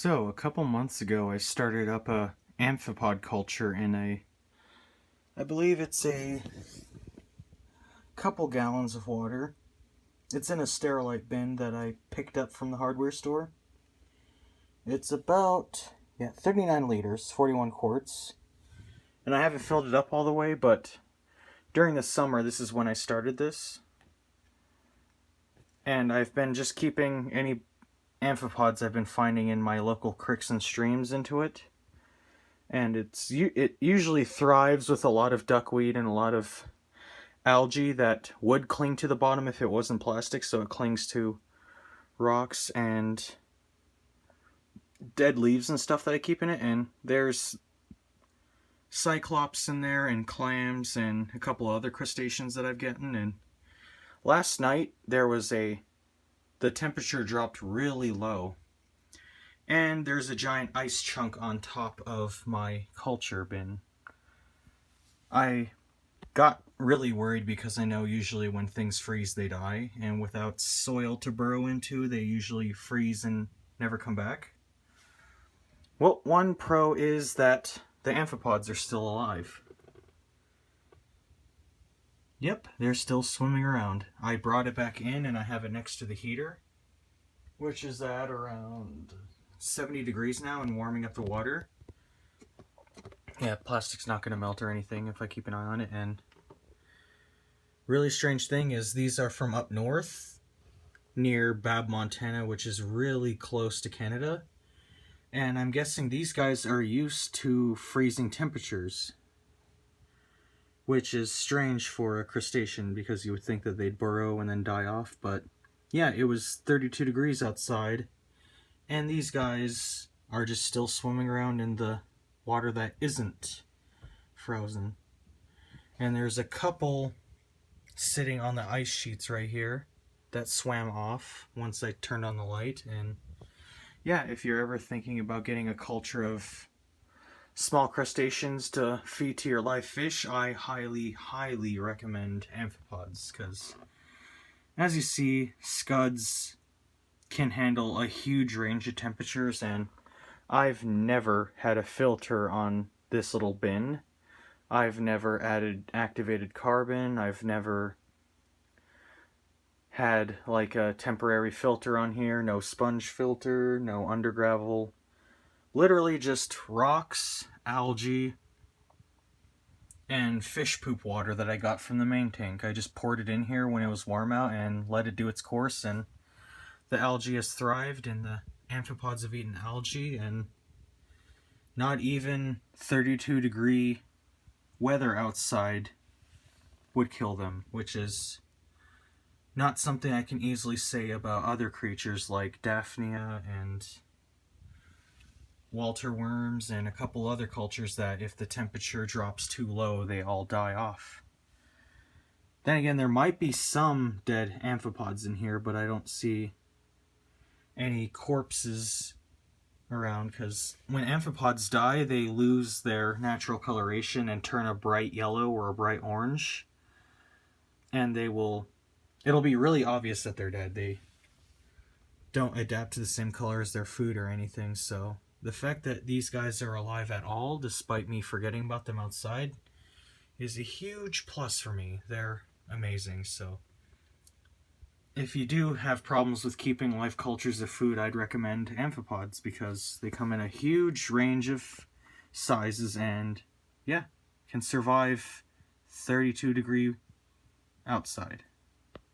So, a couple months ago, I started up a amphipod culture in I believe it's a couple gallons of water. It's in a sterilite bin that I picked up from the hardware store. It's about, 39 liters, 41 quarts. And I haven't filled it up all the way, but during the summer, this is when I started this. And I've been just keeping any amphipods I've been finding in my local creeks and streams into it. And it usually thrives with a lot of duckweed and a lot of algae that would cling to the bottom if it wasn't plastic, so it clings to rocks and dead leaves and stuff that I keep in it. And there's cyclops in there and clams and a couple other crustaceans that I've gotten. And last night the temperature dropped really low, and there's a giant ice chunk on top of my culture bin. I got really worried because I know usually when things freeze they die, and without soil to burrow into they usually freeze and never come back. Well, one pro is that the amphipods are still alive. Yep, they're still swimming around. I brought it back in and I have it next to the heater, which is at around 70 degrees now and warming up the water. Yeah, plastic's not going to melt or anything if I keep an eye on it. And really strange thing is these are from up north near Bab, Montana, which is really close to Canada. And I'm guessing these guys are used to freezing temperatures, which is strange for a crustacean because you would think that they'd burrow and then die off. But yeah, it was 32 degrees outside, and these guys are just still swimming around in the water that isn't frozen. And there's a couple sitting on the ice sheets right here that swam off once I turned on the light. And yeah, if you're ever thinking about getting a culture of small crustaceans to feed to your live fish, I highly recommend amphipods, because as you see, scuds can handle a huge range of temperatures, and I've never had a filter on this little bin. I've never added activated carbon. I've never had like a temporary filter on here. No sponge filter, no undergravel. Literally just rocks, algae, and fish poop water that I got from the main tank. I just poured it in here when it was warm out and let it do its course, and the algae has thrived and the amphipods have eaten algae, and not even 32-degree weather outside would kill them, which is not something I can easily say about other creatures like Daphnia and Walter worms and a couple other cultures that if the temperature drops too low, they all die off. Then again, there might be some dead amphipods in here, but I don't see any corpses around, because when amphipods die, they lose their natural coloration and turn a bright yellow or a bright orange. And it'll be really obvious that they're dead. They don't adapt to the same color as their food or anything, so the fact that these guys are alive at all, despite me forgetting about them outside, is a huge plus for me. They're amazing. So if you do have problems with keeping live cultures of food, I'd recommend amphipods, because they come in a huge range of sizes and, yeah, can survive 32-degree outside.